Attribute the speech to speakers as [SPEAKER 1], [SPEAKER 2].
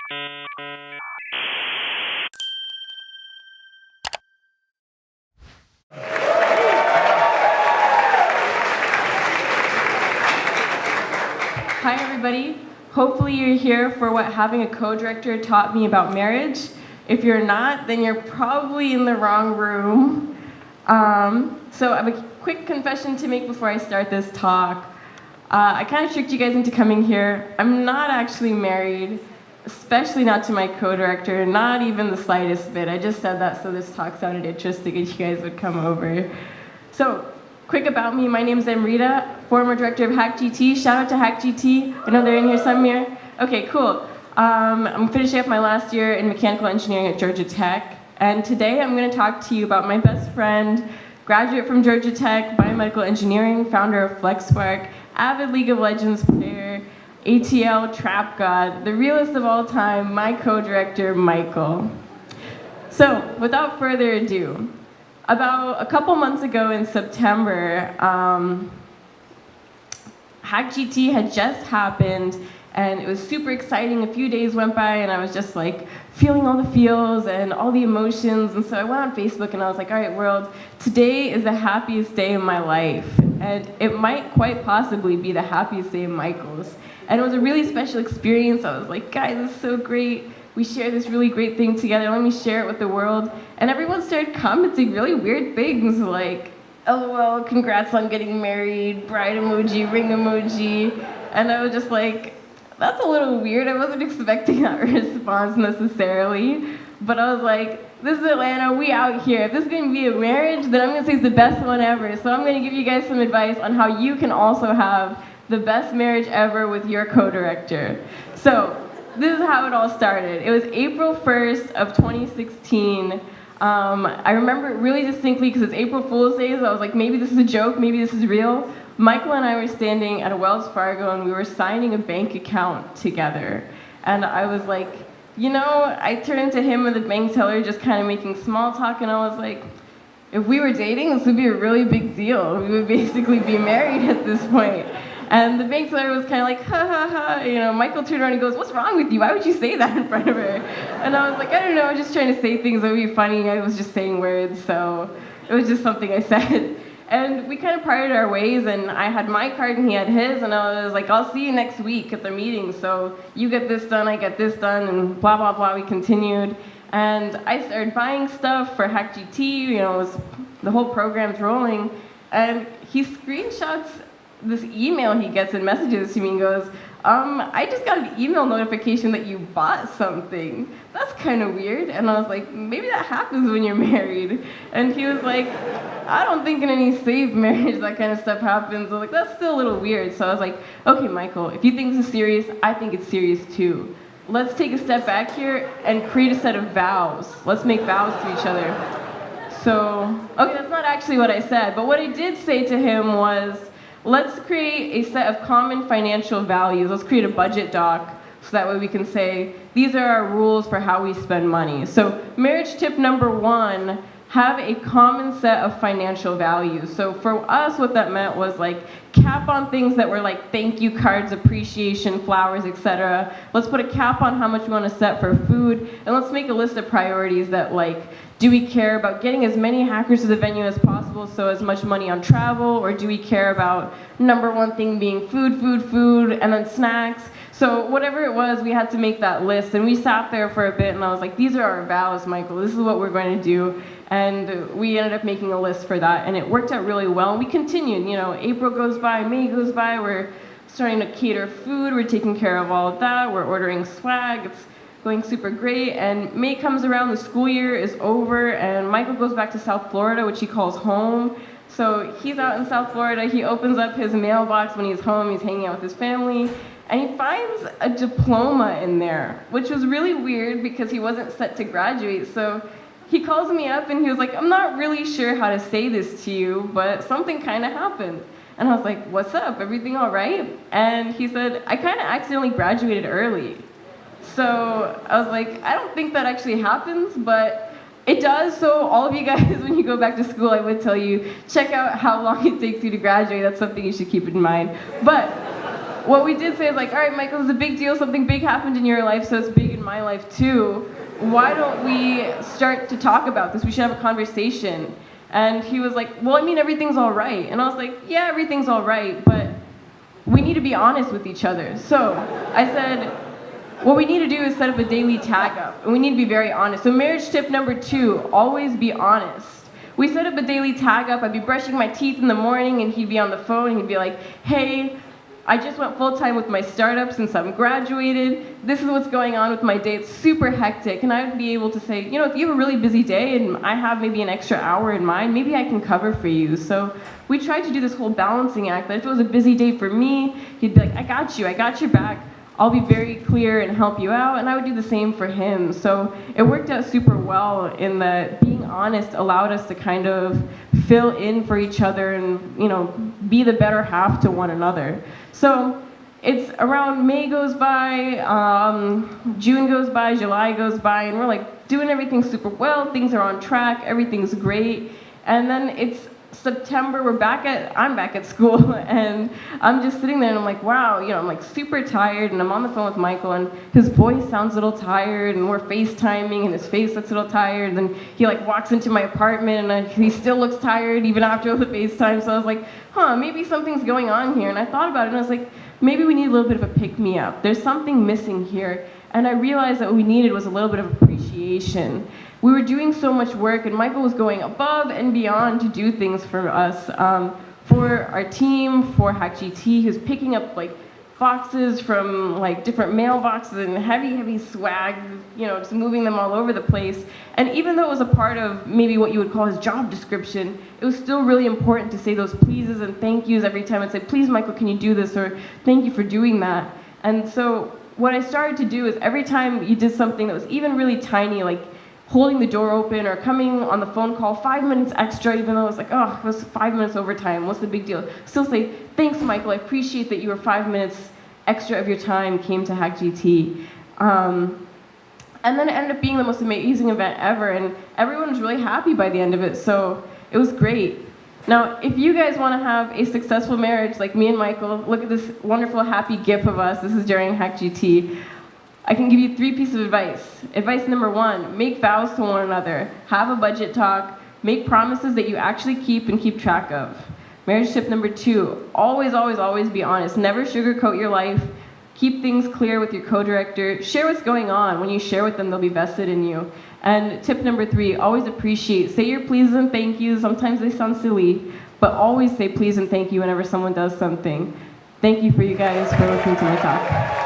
[SPEAKER 1] Hi, everybody. Hopefully you're here for what having a co-director taught me about marriage. If you're not, then you're probably in the wrong room. So I have a quick confession to make before I start this talk. I kind of tricked you guys into coming here. I'm not actually married, especially not to my co-director, not even the slightest bit. I just said that so this talk sounded interesting and you guys would come over. So, quick about me, my name is Amreeta, former director of HackGT. Shout out to HackGT. I know they're in here somewhere. Okay, cool. I'm finishing up my last year in mechanical engineering at Georgia Tech. And today I'm going to talk to you about my best friend, graduate from Georgia Tech, biomedical engineering, founder of FlexSpark, avid League of Legends player, ATL trap god, the realest of all time, my co-director, Michael. So, without further ado, about a couple months ago in September, HackGT had just happened, and it was super exciting. A few days went by, and I was just like feeling all the feels and all the emotions. And so I went on Facebook, and I was like, all right, world, today is the happiest day of my life. And it might quite possibly be the happiest day of Michael's. And it was a really special experience. I was like, guys, this is so great. We share this really great thing together. Let me share it with the world. And everyone started commenting really weird things like, LOL, congrats on getting married, bride emoji, ring emoji. And I was just like, that's a little weird. I wasn't expecting that response necessarily. But I was like, this is Atlanta, we out here. If this is gonna be a marriage, then I'm gonna say it's the best one ever. So I'm gonna give you guys some advice on how you can also have the best marriage ever with your co-director. So, this is how it all started. It was April 1st of 2016. I remember it really distinctly because it's April Fool's Day, so I was like, maybe this is a joke, maybe this is real. Michael and I were standing at a Wells Fargo and we were signing a bank account together. And I was like, you know, I turned to him and the bank teller just kind of making small talk, and I was like, if we were dating, this would be a really big deal. We would basically be married at this point. And the bank teller was kind of like, ha ha ha, you know, Michael turned around and goes, what's wrong with you? Why would you say that in front of her? And I was like, I don't know, I was just trying to say things that would be funny. I was just saying words, so it was just something I said. And we kind of parted our ways, and I had my card and he had his, and I was like, I'll see you next week at the meeting, so you get this done, I get this done, and blah, blah, blah, we continued. And I started buying stuff for HackGT, you know, the whole program's rolling, and he screenshots this email he gets and messages to me and goes, I just got an email notification that you bought something. That's kind of weird. And I was like, maybe that happens when you're married. And he was like, I don't think in any safe marriage that kind of stuff happens. I was like, that's still a little weird. So I was like, okay, Michael, if you think this is serious, I think it's serious too. Let's take a step back here and create a set of vows. Let's make vows to each other. So, okay, that's not actually what I said, but what I did say to him was, let's create a set of common financial values. Let's create a budget doc so that way we can say, these are our rules for how we spend money. So marriage tip number 1, have a common set of financial values. So for us, what that meant was like cap on things that were like thank you cards, appreciation, flowers, etc. Let's put a cap on how much we want to set for food, and let's make a list of priorities that like, do we care about getting as many hackers to the venue as possible, so as much money on travel, or do we care about number 1 thing being food, food, food, and then snacks? So whatever it was, we had to make that list, and we sat there for a bit, and I was like, these are our vows, Michael, this is what we're going to do. And we ended up making a list for that, and it worked out really well, and we continued. You know, April goes by, May goes by, we're starting to cater food, we're taking care of all of that, we're ordering swag, it's going super great, and May comes around, the school year is over, and Michael goes back to South Florida, which he calls home. So he's out in South Florida, he opens up his mailbox when he's home, he's hanging out with his family, and he finds a diploma in there, which was really weird because he wasn't set to graduate. So he calls me up and he was like, I'm not really sure how to say this to you, but something kind of happened. And I was like, what's up, everything all right? And he said, I kind of accidentally graduated early. So I was like, I don't think that actually happens, but it does. So all of you guys, when you go back to school, I would tell you, check out how long it takes you to graduate. That's something you should keep in mind. But what we did say is like, all right, Michael, it's a big deal. Something big happened in your life, so it's big in my life too. Why don't we start to talk about this? We should have a conversation. And he was like, well, I mean, everything's all right. And I was like, yeah, everything's all right, but we need to be honest with each other. So I said, what we need to do is set up a daily tag up, and we need to be very honest. So marriage tip number 2, always be honest. We set up a daily tag up. I'd be brushing my teeth in the morning, and he'd be on the phone, and he'd be like, hey, I just went full-time with my startup since I'm graduated. This is what's going on with my day. It's super hectic. And I would be able to say, you know, if you have a really busy day and I have maybe an extra hour in mind, maybe I can cover for you. So we tried to do this whole balancing act that if it was a busy day for me, he'd be like, I got your back. I'll be very clear and help you out. And I would do the same for him. So it worked out super well in that being honest allowed us to kind of fill in for each other and, you know, be the better half to one another. So it's around May goes by, June goes by, July goes by, and we're like doing everything super well. Things are on track, everything's great. And then it's September, I'm back at school, and I'm just sitting there and I'm like, wow, you know, I'm like super tired, and I'm on the phone with Michael, and his voice sounds a little tired, and we're FaceTiming, and his face looks a little tired, and he like walks into my apartment, and he still looks tired even after the FaceTime, so I was like, maybe something's going on here, and I thought about it, and I was like, maybe we need a little bit of a pick-me-up. There's something missing here, and I realized that what we needed was a little bit of appreciation. We were doing so much work, and Michael was going above and beyond to do things for us, for our team, for HackGT. He was picking up like boxes from like different mailboxes and heavy swag, you know, just moving them all over the place. And even though it was a part of maybe what you would call his job description, it was still really important to say those pleases and thank yous every time and say, please, Michael, can you do this? Or thank you for doing that. And so what I started to do is every time you did something that was even really tiny, like holding the door open or coming on the phone call 5 minutes extra, even though it was like, oh, it was 5 minutes overtime, what's the big deal? Still say, thanks, Michael, I appreciate that you were 5 minutes extra of your time came to HackGT. And then it ended up being the most amazing event ever, and everyone was really happy by the end of it, so it was great. Now, if you guys want to have a successful marriage like me and Michael, look at this wonderful, happy gif of us. This is during HackGT. I can give you 3 pieces of advice. Advice number 1, make vows to one another. Have a budget talk. Make promises that you actually keep and keep track of. Marriage tip number 2, always, always, always be honest. Never sugarcoat your life. Keep things clear with your co-director. Share what's going on. When you share with them, they'll be vested in you. And tip number 3, always appreciate. Say your please and thank yous. Sometimes they sound silly, but always say please and thank you whenever someone does something. Thank you for you guys for listening to my talk.